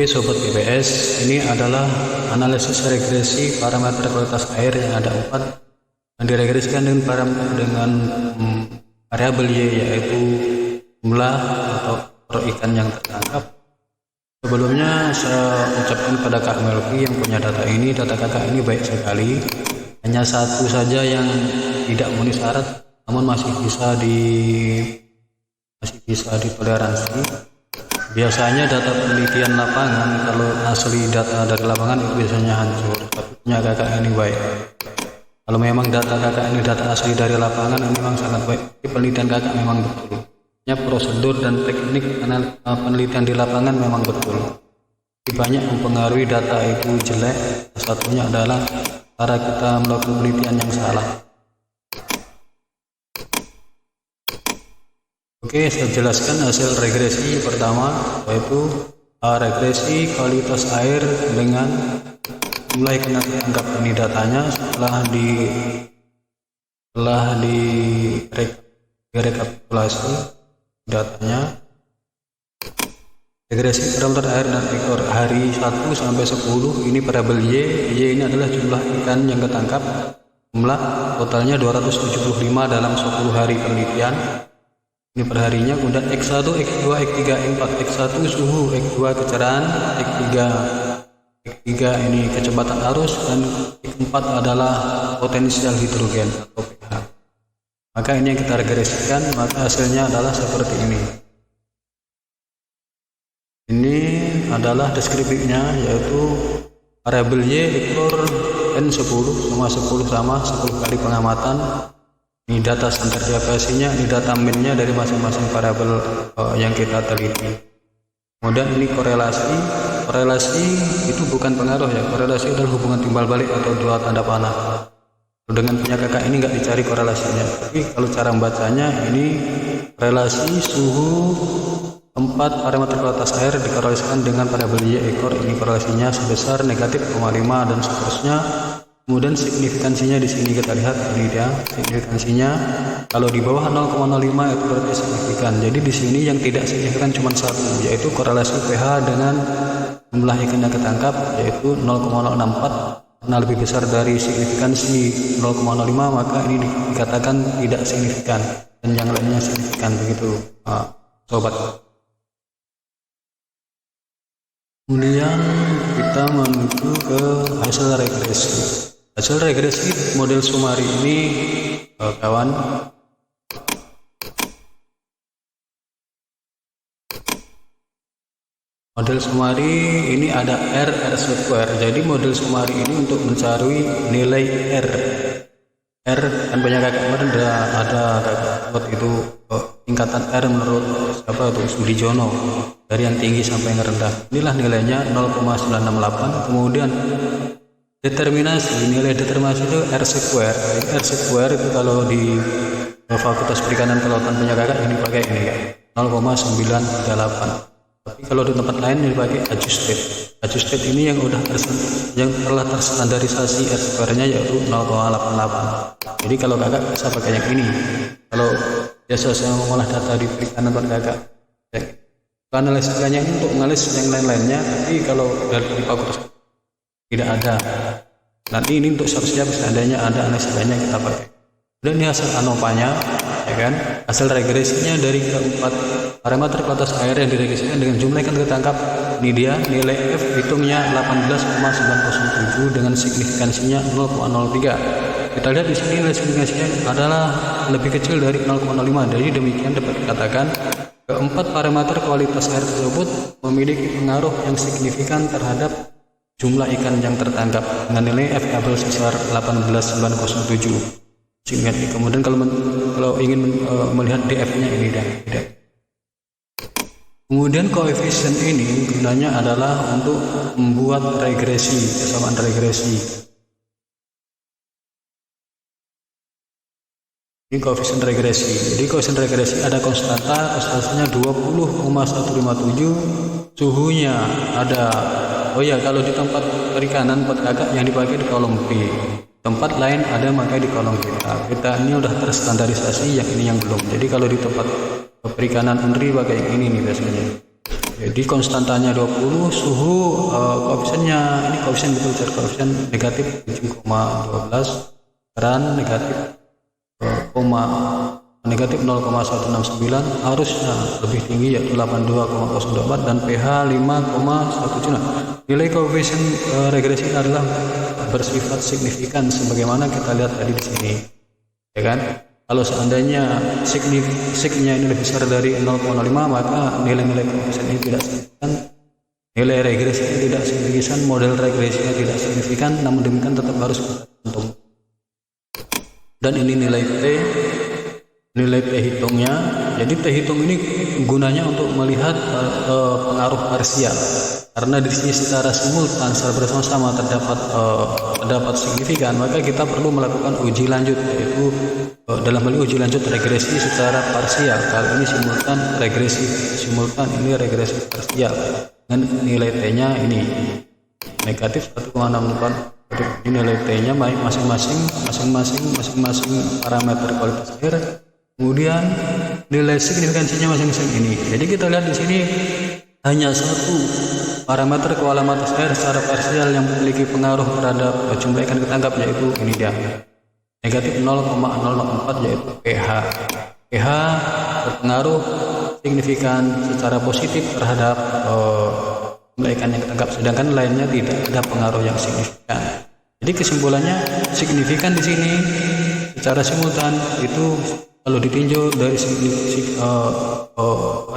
Oke Sobat BPS, ini adalah analisis regresi parameter kualitas air yang ada 4 yang diregresikan dengan variabel Y, yaitu jumlah atau ikan yang tertangkap. Sebelumnya saya ucapkan pada Kak Melki yang punya data ini, data kakak ini baik sekali. Hanya satu saja yang tidak memenuhi syarat, namun masih bisa ditoleransi. Biasanya data penelitian lapangan, kalau asli data dari lapangan itu biasanya hancur, tapi punya kakak ini baik. Kalau memang data kakak ini data asli dari lapangan, ini memang sangat baik. Tapi penelitian kakak memang betul. Prosedur dan teknik penelitian di lapangan memang betul. Banyak mempengaruhi data itu jelek. Satunya adalah cara kita melakukan penelitian yang salah. Oke, saya jelaskan hasil regresi pertama, yaitu regresi kualitas air dengan jumlah ikan yang tertangkap. Ini datanya setelah direkapitulasi datanya. Regresi parameter air dan ekor hari 1 sampai 10, ini variabel Y ini adalah jumlah ikan yang ketangkap, jumlah totalnya 275 dalam 10 hari penelitian. Ini perharinya. Kemudian X1, X2, X3, X4. X1 suhu, X2 kecerahan, X3 ini kecepatan arus, dan X4 adalah potensial hidrogen atau pH. Maka ini yang kita regresikan, maka hasilnya adalah seperti ini. Ini adalah deskriptifnya, yaitu variabel Y ekor N10 sama 10 kali pengamatan. Ini data standar deviasinya, ini data minnya dari masing-masing variabel yang kita teliti. Kemudian ini korelasi itu bukan pengaruh ya, korelasi adalah hubungan timbal balik atau dua tanda panah. Dengan punya kakak ini nggak dicari korelasinya, tapi kalau cara membacanya ini relasi suhu 4 parameter kualitas air dikorelasikan dengan variabel Y ekor, ini korelasinya sebesar -5 dan seterusnya. Kemudian signifikansinya di sini kita lihat, ini dia signifikansinya. Kalau di bawah 0,05 itu berarti signifikan. Jadi di sini yang tidak signifikan cuma satu, yaitu korelasi pH dengan jumlah ikan yang ketangkap, yaitu 0,064. Karena lebih besar dari signifikansi 0,05, maka ini dikatakan tidak signifikan, dan yang lainnya signifikan, begitu sobat. Kemudian kita menuju ke hasil regresi. Hasil regresi model Sumari ini kawan, model Sumari ini ada R square. Jadi model Sumari ini untuk mencari nilai R kan banyak kakak kemarin ada kakak buat itu tingkatan R menurut siapa itu Sudijono, dari yang tinggi sampai yang rendah. Inilah nilainya 0,968. Kemudian nilai determinasi itu R square. R square itu kalau di Fakultas Perikanan Kelautan punya kakak ini pakai ini ya, 0,938. Tapi kalau di tempat lain ini pakai adjusted ini yang telah terstandarisasi R square-nya, yaitu 0,88. Jadi kalau kakak bisa pakai yang ini. Kalau biasa saya mengolah data di perikanan buat kakak, analisanya untuk menganalisis yang lain-lainnya, tapi kalau di fakultas tidak ada. Nanti ini untuk seharusnya seandainya ada analisanya kita pakai. Dan ini hasil ANOVA-nya, ya kan? Hasil regresinya dari keempat parameter kualitas air yang diregresikan dengan jumlah ikan tertangkap. Ini dia nilai F, hitungnya 18,907 dengan signifikansinya 0,03. Kita lihat di sini nilai signifikansinya adalah lebih kecil dari 0,05. Jadi demikian dapat dikatakan keempat parameter kualitas air tersebut memiliki pengaruh yang signifikan terhadap jumlah ikan yang tertangkap dengan nilai F sebesar 18,907. Kemudian kalau ingin melihat DF-nya ini tidak. Kemudian koefisien ini gunanya adalah untuk membuat regresi, kesamaan regresi. Ini koefisien regresi. Jadi koefisien regresi ada konstantanya 20,157, suhunya ada. Oh ya, kalau di tempat perikanan buat kakak yang dipakai di kolom B. Tempat lain ada makanya di kolom kita ini udah terstandarisasi, yang ini yang belum. Jadi kalau di tempat perikanan UNRI pakai yang ini nih biasanya. Jadi konstantanya 20, suhu koefisiennya ini koefisien betul cari koefisien negatif 7,12, tekanan negatif 0,169, arusnya lebih tinggi yaitu 82,024 dan pH 5,17. Nilai koefisien regresi adalah bersifat signifikan sebagaimana kita lihat tadi di sini, ya kan? Kalau seandainya signya ini lebih besar dari 0,5, maka nilai-nilai koefisien ini tidak signifikan, nilai regresi tidak signifikan, model regresinya tidak signifikan, namun demikian tetap harus kita hitung. Dan ini nilai P hitungnya. Jadi P hitung ini gunanya untuk melihat pengaruh parsial. Karena di sini secara simultan, secara bersama-sama terdapat signifikan, maka kita perlu melakukan uji lanjut, yaitu dalam hal ini uji lanjut regresi secara parsial. Kalau ini simultan, regresi simultan, ini regresi parsial. Dan nilai T-nya ini negatif 1,64. Ini nilai T-nya baik masing-masing parameter kualitas air. Kemudian nilai signifikansinya masing-masing ini. Jadi kita lihat di sini hanya satu parameter kualitas air secara parsial yang memiliki pengaruh terhadap jumlah ikan ketangkap, yaitu ini dia negatif 0,004, yaitu pH. pH berpengaruh signifikan secara positif terhadap jumlah ikan yang ketangkap, sedangkan lainnya tidak ada pengaruh yang signifikan. Jadi kesimpulannya signifikan di sini secara simultan itu kalau ditinjau dari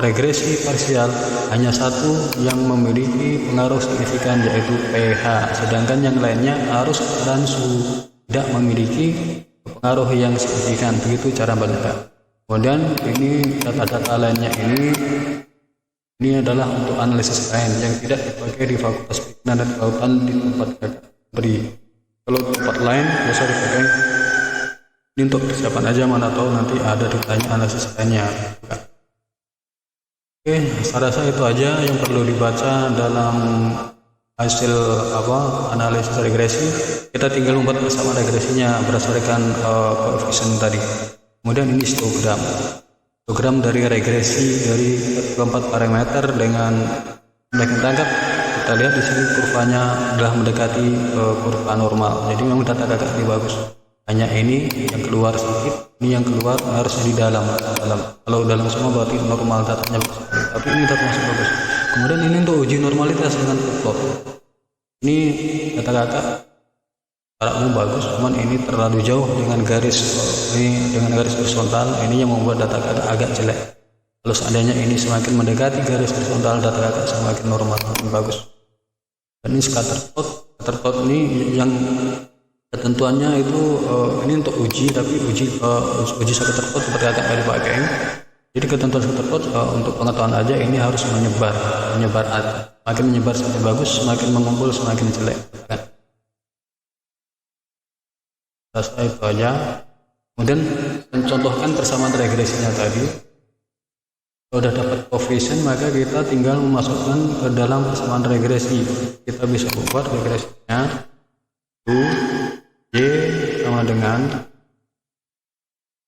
regresi parsial hanya satu yang memiliki pengaruh signifikan, yaitu pH, sedangkan yang lainnya arus dan suhu tidak memiliki pengaruh yang signifikan. Begitu cara membaca. Kemudian ini data-data lainnya ini adalah untuk analisis lain yang tidak dipakai di fakultas perizinan dan kelautan di tempat beri. Kalau tempat lain biasa dipakai. Ini untuk persiapan aja, mana tahu nanti ada ditanya analisis lainnya. Oke, saya rasa itu aja yang perlu dibaca dalam hasil analisis regresi. Kita tinggal membuat bersama regresinya berdasarkan koefisien tadi. Kemudian ini histogram dari regresi dari 24 parameter dengan jumlah ketangkap. Kita lihat di sini kurvanya adalah mendekati kurva normal. Jadi memang data kakak ini bagus. Hanya ini yang keluar sedikit, ini yang keluar harusnya di dalam. Kalau dalam semua berarti normal datanya bagus. Tapi ini data masih bagus. Kemudian ini untuk uji normalitas dengan plot. Ini data kakak secara umum bagus, cuman ini terlalu jauh dengan garis horizontal. Ini yang membuat data kakak agak jelek. Kalau seandainya ini semakin mendekati garis horizontal, data kakak semakin normal, semakin bagus. Dan ini scatterplot ini yang ketentuannya itu ini untuk uji, tapi uji scatterplot seperti agak nggak dipakai. Jadi ketentuan scatterplot untuk pengetahuan aja, ini harus menyebar. Semakin menyebar semakin bagus, semakin mengumpul semakin jelek. Saya itu aja. Kemudian mencontohkan persamaan regresinya tadi. Kalau sudah dapat koefisien, maka kita tinggal memasukkan ke dalam persamaan regresi. Kita bisa buat regresinya Y sama dengan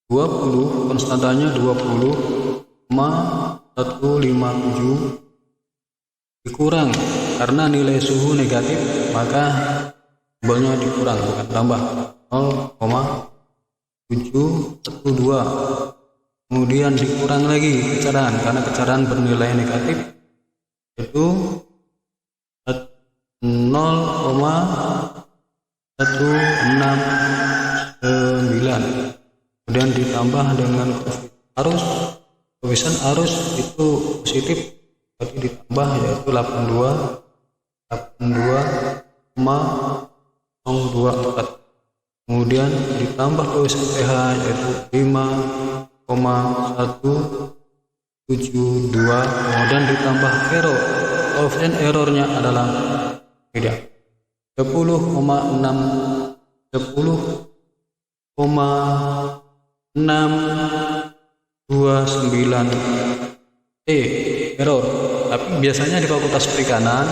20, konstantanya 20,157 dikurang karena nilai suhu negatif, maka simbolnya dikurang bukan tambah, 0,712. Kemudian dikurang lagi kecerahan karena kecerahan bernilai negatif, itu 0,169. Kemudian ditambah dengan koefisien arus itu positif, berarti ditambah yaitu 82,024. Kemudian ditambah koefisien pH yaitu 5,172. Kemudian ditambah error. Koefisien errornya adalah 10,629 error. Tapi biasanya di Fakultas Perikanan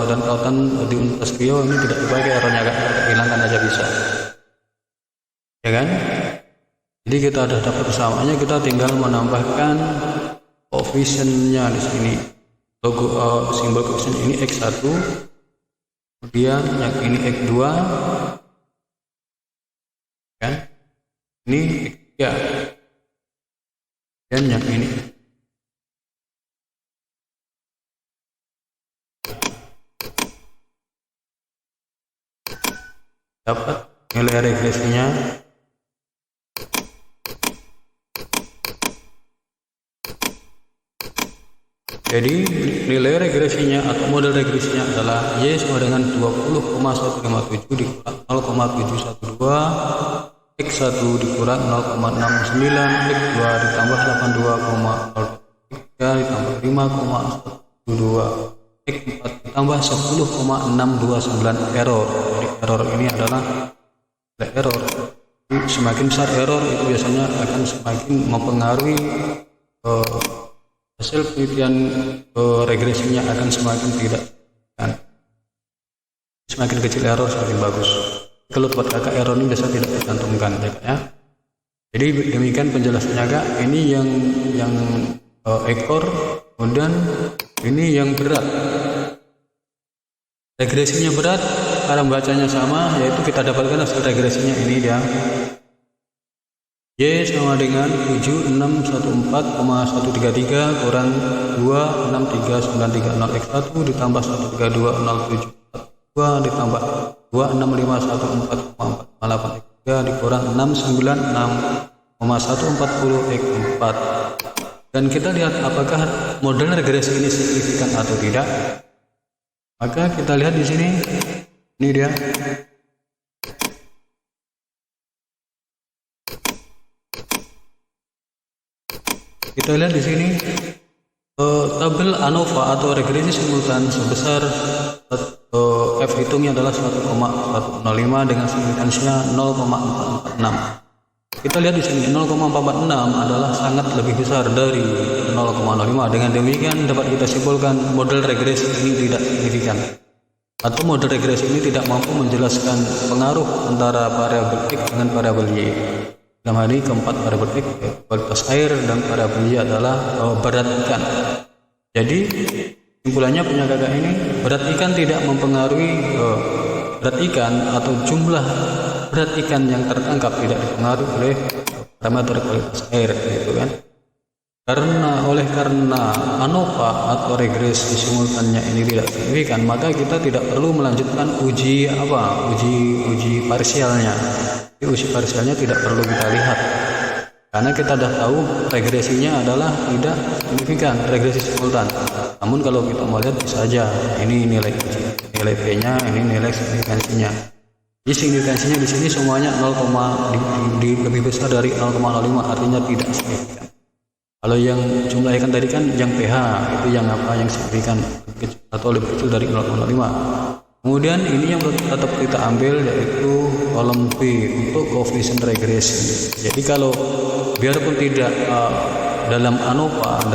dan Kelautan di Universitas Riau ini tidak dipakai errornya, agak hilangkan aja bisa, ya kan? Jadi kita ada dapat persamaannya, kita tinggal menambahkan koefisiennya di sini. logo simbol koefisien ini X1, kemudian yang ini X2 kan, ini X3, dan yang ini dapat nilai regresinya jadi nilai regresinya atau model regresinya adalah Y sama dengan 20,157 dikurang 0,712, X1 dikurang 0,69, X2 ditambah 82,03 ditambah 5,12, X4 ditambah 10,629 error. Jadi error ini adalah error. Jadi semakin besar error itu biasanya akan semakin mempengaruhi hasil penelitian regresinya akan semakin tidak kan. Semakin kecil error semakin bagus. Kalau buat kakak error ini biasa tidak dicantumkan ya. Jadi demikian penjelasannya kak. Ini yang ekor, kemudian ini yang berat. Regresinya berat, cara membacanya sama, yaitu kita dapatkan hasil regresinya ini dia. Y sama dengan 7614,133 kurang 26393 X1 ditambah 1320742 ditambah 26514,483 dikurang 696,140 X4. Dan kita lihat apakah model regresi ini signifikan atau tidak. Maka kita lihat di sini, ini dia. Kita lihat di sini tabel ANOVA atau regresi simultan sebesar F hitungnya adalah 1,105 dengan signifikansinya 0,446. Kita lihat di sini 0,446 adalah sangat lebih besar dari 0,05. Dengan demikian dapat kita simpulkan model regresi ini tidak signifikan atau model regresi ini tidak mampu menjelaskan pengaruh antara variabel X dengan variabel Y. Dalam hal ini keempat variabel X kualitas air dan variabel Y adalah berat ikan. Jadi simpulannya punya kakak ini, berat ikan tidak mempengaruhi berat ikan atau jumlah berat ikan yang tertangkap tidak dipengaruhi oleh parameter kualitas air gitu kan. Karena ANOVA atau regresi simultannya ini tidak signifikan, maka kita tidak perlu melanjutkan uji parsialnya. Uji parsialnya tidak perlu kita lihat karena kita sudah tahu regresinya adalah tidak signifikan, regresi simultan. Namun kalau kita mau lihat bisa saja ini nilai P-nya, ini nilai signifikansinya. Jadi signifikansinya di sini semuanya 0, lebih besar dari 0,05, artinya tidak signifikan. Kalau yang jumlah ikan tadi kan yang pH itu yang signifikan atau lebih kecil dari 0,05. Kemudian ini yang tetap kita ambil yaitu kolom B untuk koefisien regresi. Jadi kalau biarpun tidak dalam ANOVA,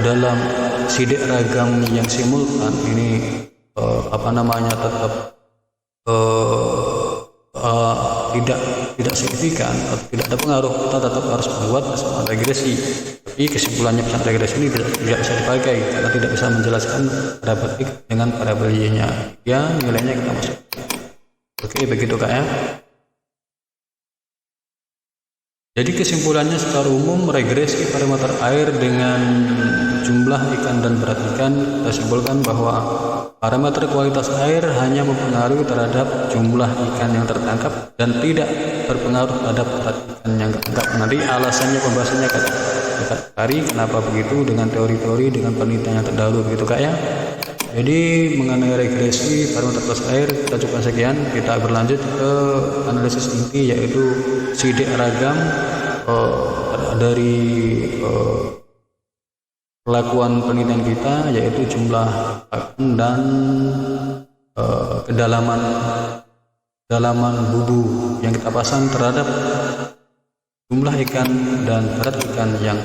dalam sidik ragam yang simultan ini tetap tidak signifikan atau tidak ada pengaruh, kita tetap harus membuat pesanan regresi. Tapi kesimpulannya pesanan regresi ini tidak bisa dipakai karena tidak bisa menjelaskan variabel X dengan variabel Y-nya. Ya, nilainya kita masuk. Oke, begitu kak ya. Jadi kesimpulannya secara umum regresi parameter air dengan jumlah ikan dan berat ikan, kita simpulkan bahwa parameter kualitas air hanya mempengaruhi terhadap jumlah ikan yang tertangkap dan tidak berpengaruh terhadap berat ikan yang tertangkap. Nanti alasannya pembahasannya kita cari kenapa begitu dengan teori-teori, dengan penelitian yang terdahulu begitu kak ya. Jadi mengenai regresi parameter kualitas air kita cukup sekian. Kita berlanjut ke analisis inti yaitu sidik ragam dari pelakuan penelitian kita, yaitu jumlah ikan dan kedalaman bubu yang kita pasang terhadap jumlah ikan dan berat ikan yang